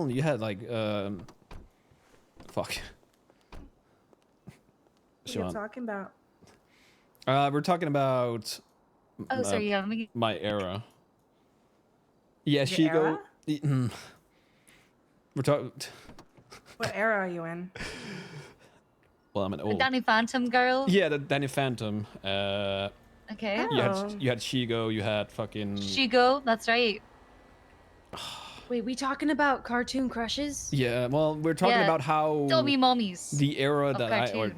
well, you had like fuck. What are you talking about? We're talking about Oh, sorry, yeah, my era. Yeah, Your era? We're talking. What era are you in? Well, I'm an old. Danny Phantom girl. Yeah, the Danny Phantom. Okay. You had Shigo. You had fucking. Shigo, that's right. Wait, we talking about cartoon crushes? Yeah, well, we're talking about how Tobii mommies. the era that cartoon.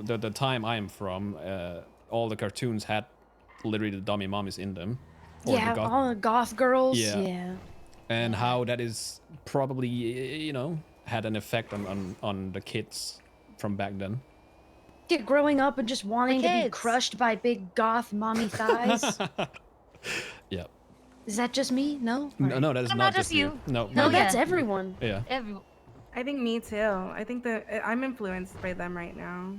the time I'm from, all the cartoons had literally the dummy mommies in them. Yeah, all the goth girls. Yeah. And how that is probably, you know, had an effect on the kids from back then. Yeah, growing up and just wanting to be crushed by big goth mommy thighs. Yeah. Is that just me? No? No, that is not just you. No, that's everyone. Yeah. Everyone. I think me too. I think that I'm influenced by them right now.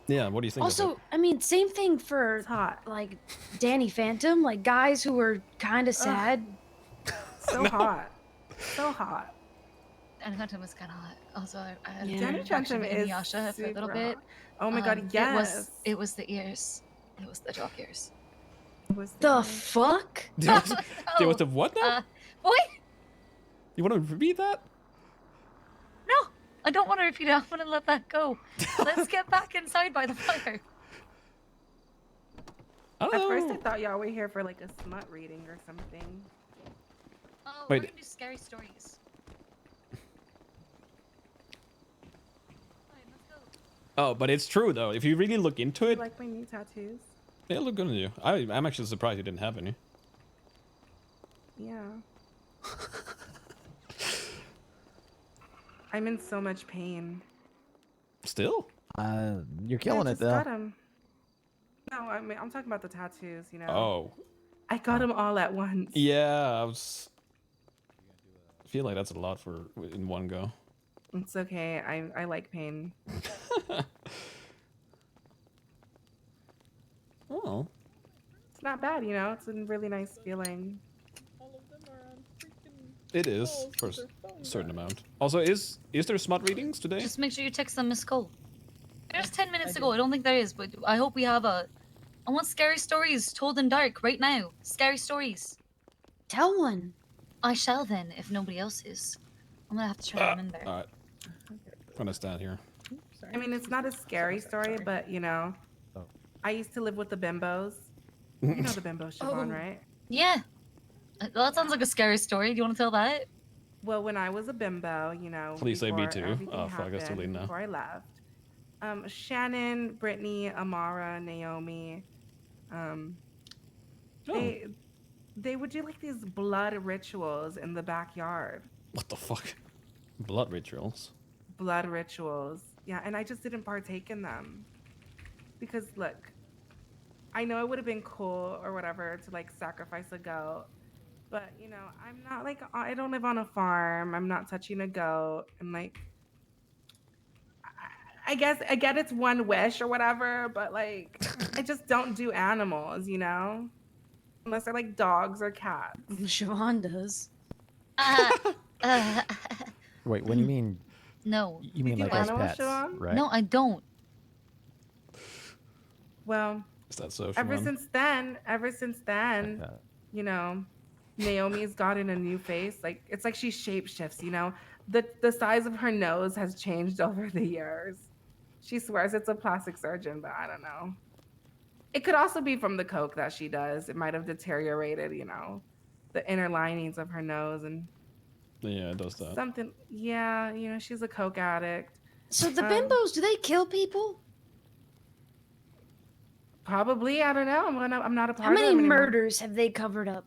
Yeah, what do you think? Also, I mean, same thing for like Danny Phantom, like guys who were kind of sad. So hot. So hot. Danny Phantom was kind of hot. Also, I had Danny Phantom is Inuyasha for a little bit. Oh my god, yes. It was the ears. It was the dog ears. The fuck? There was the what now? Boy? You want to repeat that? No, I don't want to repeat it. I want to let that go. Let's get back inside by the fire. At first I thought y'all were here for like a smut reading or something. Oh, Wait. we're gonna do scary stories. Oh, but it's true though. If you really look into You it, like my new tattoos? they look good on you. I'm actually surprised you didn't have any. Yeah. I'm in so much pain. Still? You're killing I it just though. got 'em. No, I mean I'm talking about the tattoos. You know. Oh. I got them all at once. Yeah, I feel like that's a lot for in one go. It's okay. I like pain. Oh. It's not bad, you know. It's a really nice feeling. It is for a certain amount. Also, is there smut readings today? Just make sure you text them Miss Cole. There's 10 minutes to go. I don't think there is, but I hope we have a. I want scary stories told in dark right now. Scary stories. Tell one. I shall then, if nobody else is. I'm gonna have to try to remember. All right. I'm gonna stand here. I mean, it's not a scary story, but you know, I used to live with the bimbos. You know the bimbos, Siobhan, right? Yeah. Well, that sounds like a scary story. Do you want to tell that? Well, when I was a bimbo, you know. Please say me before too. everything Oh, fuck, that's too happened, late now. Before I left, Shannon, Brittany, Amara, Naomi, they would do like these blood rituals in the backyard. What the fuck? Blood rituals. Blood rituals. Yeah, and I just didn't partake in them. Because look, I know it would have been cool or whatever to like sacrifice a goat. But, you know, I'm not like, I don't live on a farm. I'm not touching a goat. And like, I get it's one wish or whatever, but like, I just don't do animals, you know? Unless they're like dogs or cats. Siobhan does. Wait, when you mean? No. You mean like as pets, right? No, I don't. Well, Is that so? ever Siobhan? since then, you know, Naomi's gotten a new face. Like it's like she shapeshifts, you know. The size of her nose has changed over the years. She swears it's a plastic surgeon, but I don't know. It could also be from the coke that she does. It might have deteriorated, you know, the inner linings of her nose and Yeah, it does that. something. Yeah, you know, she's a coke addict. So the bimbos, do they kill people? Probably, I don't know. I'm not a part How of many them anymore. murders have they covered up?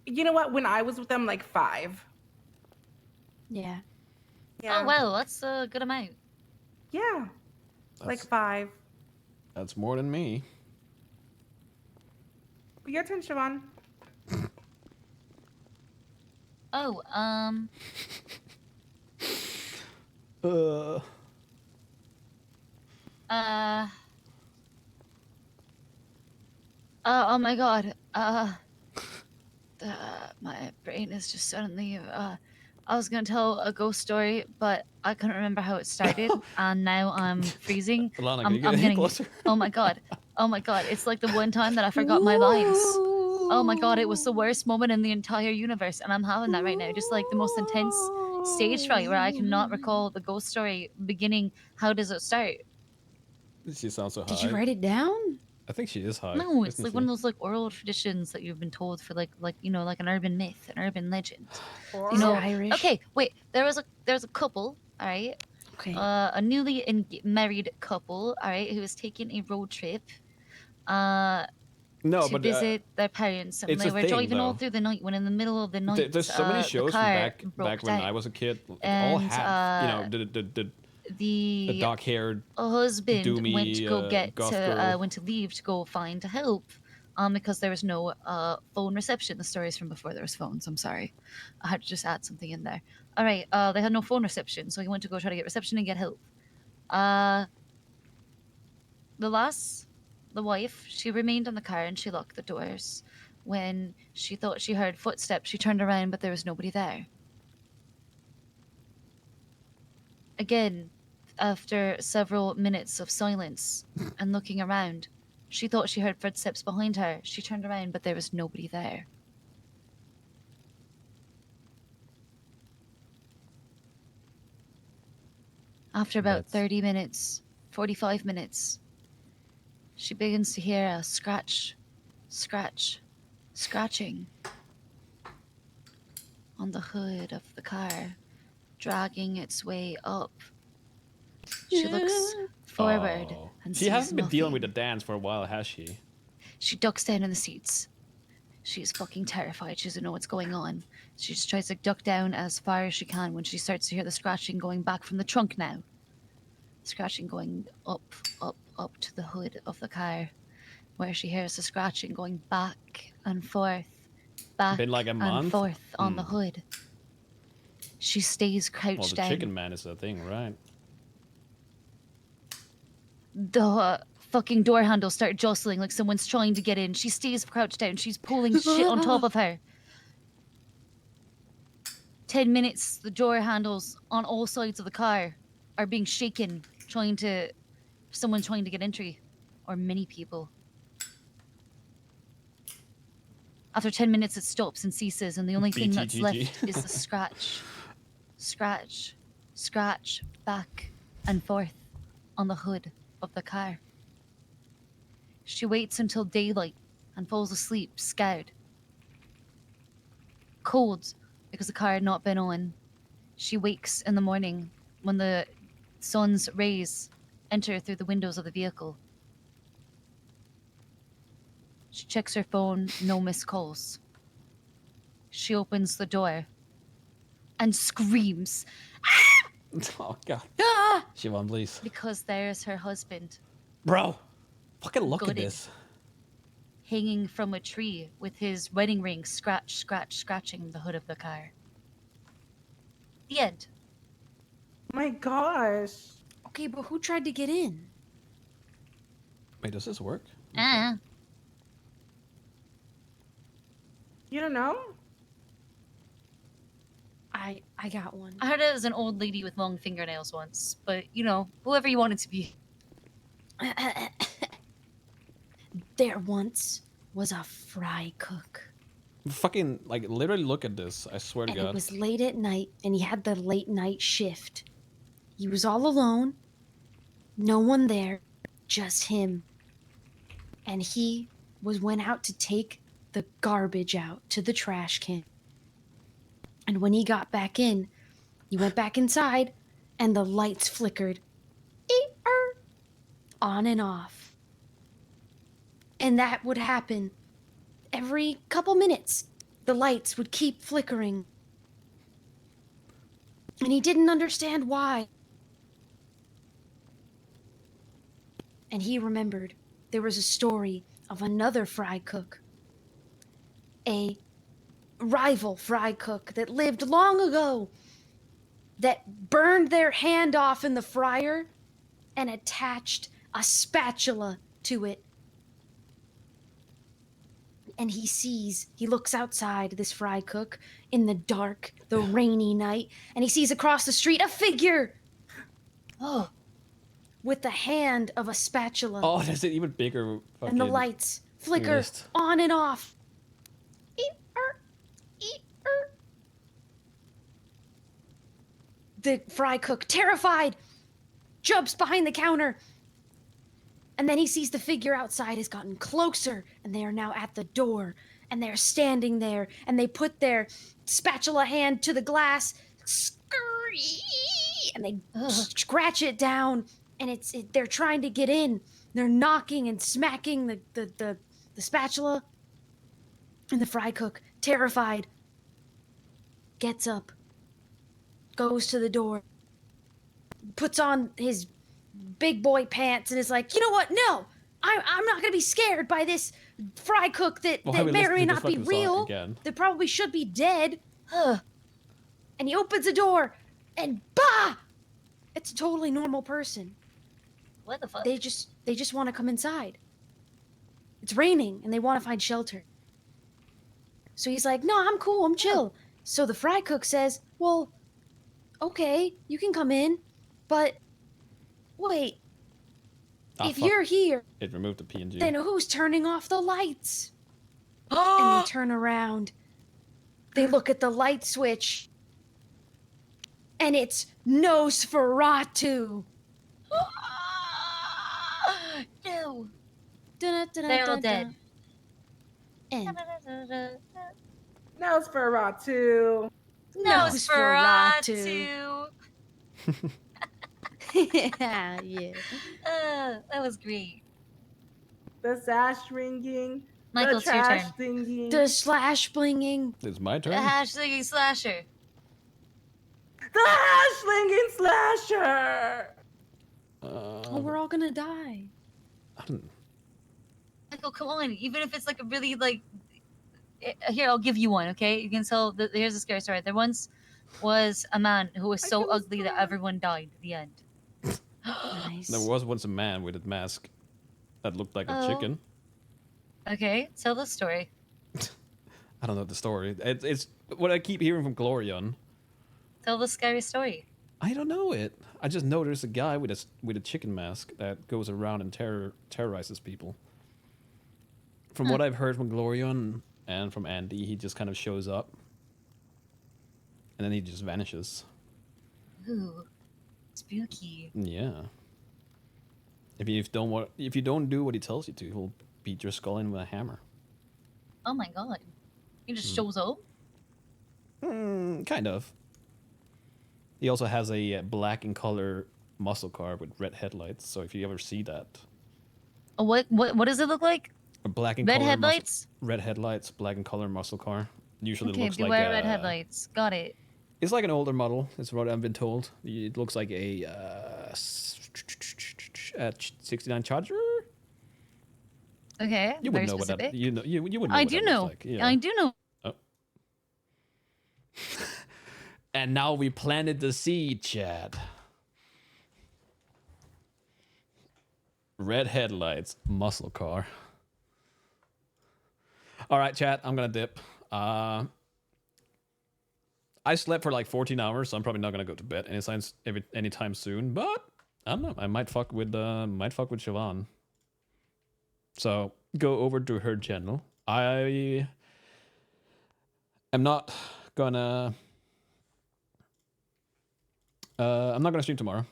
You know what? When I was with them, like 5. Yeah. Yeah. Oh, well, that's a good amount. Yeah. Like 5. That's more than me. Your turn, Siobhan. Oh, Oh my god. My brain is just suddenly. I was gonna tell a ghost story, but I couldn't remember how it started, and now I'm freezing. Alana, can you get I'm any getting. closer? Oh my god. Oh my god. It's like the one time that I forgot my lines. Oh my god, it was the worst moment in the entire universe, and I'm having that right now. Just like the most intense stage fright where I cannot recall the ghost story beginning. How does it start? She sounds so high. Did you write it down? I think she is high. No, it's isn't like she? one of those like oral traditions that you've been told for like you know, like an urban myth, an urban legend. You Is it know, Irish? okay, wait. There was a couple, all right, Okay. a newly married couple, all right, who was taking a road trip, No, to but visit their parents, and it's they a were thing, driving all though. through the night. When in the middle of the night, There's so many the shows from car back broke when down. I was a kid. Like, And, all have the dark-haired husband doomy went to go get goth to girl. went to leave to go find help, because there was no phone reception. The stories from before there was phones. I'm sorry, I had to just add something in there. All right, they had no phone reception, so he went to go try to get reception and get help. The wife, she remained in the car and she locked the doors. When she thought she heard footsteps, she turned around, but there was nobody there. Again, after several minutes of silence and looking around, she thought she heard footsteps behind her. She turned around, but there was nobody there. After about 30 minutes, 45 minutes, she begins to hear a scratching on the hood of the car, dragging its way up. She looks forward and She sees hasn't been dealing nothing. with the dance for a while, has she? She ducks down in the seats. She's fucking terrified. She doesn't know what's going on. She just tries to duck down as far as she can when she starts to hear the scratching going back from the trunk now. Scratching going up to the hood of the car, where she hears the scratching going back and forth, back Been like a and month? forth on the hood. She stays crouched Well, the down. chicken man is the thing, right? The fucking door handles start jostling like someone's trying to get in. She stays crouched down. She's pulling shit on top of her. 10 minutes, the door handles on all sides of the car are being shaken, someone trying to get entry, or many people. After 10 minutes, it stops and ceases, and the only thing that's left is the scratch, back and forth on the hood of the car. She waits until daylight and falls asleep, scared. Cold, because the car had not been on. She wakes in the morning when the sun's rays enter through the windows of the vehicle. She checks her phone, no missed calls. She opens the door and screams. Oh, God. Ah! Siobhan, please. Because there's her husband. Bro, fucking look at Gutted. this. Hanging from a tree with his wedding ring scratching the hood of the car. The end. My gosh. Okay, but who tried to get in? Wait, does this work? You don't know? I got one. I heard it as an old lady with long fingernails once, but you know, whoever you want it to be. There once was a fry cook. Fucking, like, literally look at this. I swear to And God. it was late at night, and he had the late night shift. He was all alone. No one there, just him. And he went out to take the garbage out to the trash can. And when he got back in, he went back inside, and the lights flickered. Eep-er, on and off. And that would happen every couple minutes. The lights would keep flickering. And he didn't understand why. And he remembered there was a story of another fry cook. A rival fry cook that lived long ago that burned their hand off in the fryer and attached a spatula to it. and he looks outside this fry cook in the dark, the rainy night, and he sees across the street a figure. Oh. With the hand of a spatula. Oh, there's an even bigger fucking and the lights flicker list. on and off. Eat-er, eat-er. The fry cook, terrified, jumps behind the counter. And then he sees the figure outside has gotten closer, and they are now at the door. And they're standing there, and they put their spatula hand to the glass, and they scratch it down. And they're trying to get in. They're knocking and smacking the spatula. And the fry cook, terrified, gets up, goes to the door, puts on his big boy pants, and is like, you know what? No, I'm not gonna be scared by this fry cook that may or may not be real. That probably should be dead. And he opens the door, and bah! It's a totally normal person. What the fuck? They just want to come inside. It's raining, and they want to find shelter. So he's like, no, I'm cool, I'm chill. So the fry cook says, well, okay, you can come in, but wait, if you're here, it removed the PNG. then who's turning off the lights? And they turn around. They look at the light switch, and it's Nosferatu. No. They're all dead. End. Nosferatu. Nosferatu. Yeah. That was great. The sash ringing. Michael, the it's your trash turn. Thinking. The slash blinging. It's my turn. The hashtag slasher. The hash slinging slasher. Oh, we're all gonna die. I don't. Michael, come on. Even if it's like a really like, here I'll give you one. Okay, you can tell. Here's a scary story. There once was a man who was so ugly that everyone died at the end. Nice. There was once a man with a mask that looked like a chicken. Okay, tell the story. I don't know the story. It's what I keep hearing from Glorion. Tell the scary story. I don't know it. I just know there's a guy with a chicken mask that goes around and terrorizes people. From what I've heard from Glorion and from Andy, he just kind of shows up and then he just vanishes. Ooh, spooky. Yeah. If you don't do what he tells you to, he'll beat your skull in with a hammer. Oh my god. He just shows up? Kind of. He also has a black in color muscle car with red headlights. So if you ever see that, What does it look like? a black in Red color headlights? red headlights, black in color muscle car. Usually Okay, looks like beware red headlights. Got it. It's like an older model. Is what I've been told. It looks like a 69 Charger. Okay. You very wouldn't know what specific. that. You wouldn't know. I what do that know. looks like. Yeah. I do know. And now we planted the seed, Chad. Red headlights, muscle car. All right, chat. I'm gonna dip. I slept for like 14 hours, so I'm probably not gonna go to bed anytime soon. But I don't know. I might fuck with Siobhan. So go over to her channel. I am not gonna. I'm not gonna stream tomorrow.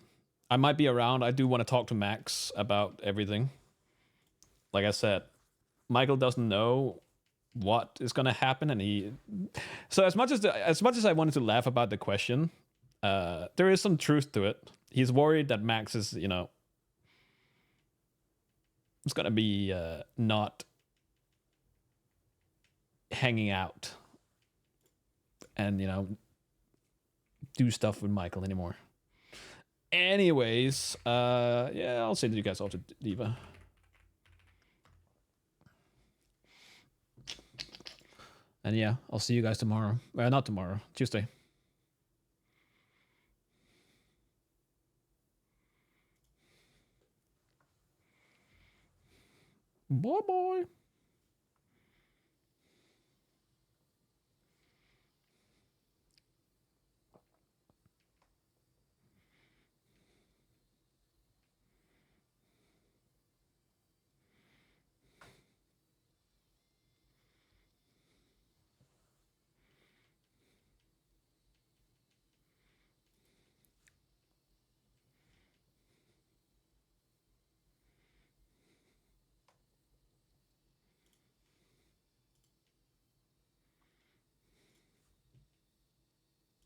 I might be around. I do want to talk to Max about everything. Like I said, Michael doesn't know what is gonna happen, and so as much as I wanted to laugh about the question, there is some truth to it. He's worried that Max is, it's gonna be not hanging out and do stuff with Michael anymore. Anyways, yeah, I'll say to you guys all to Diva. And yeah, I'll see you guys tomorrow. Not tomorrow, Tuesday. Bye-bye.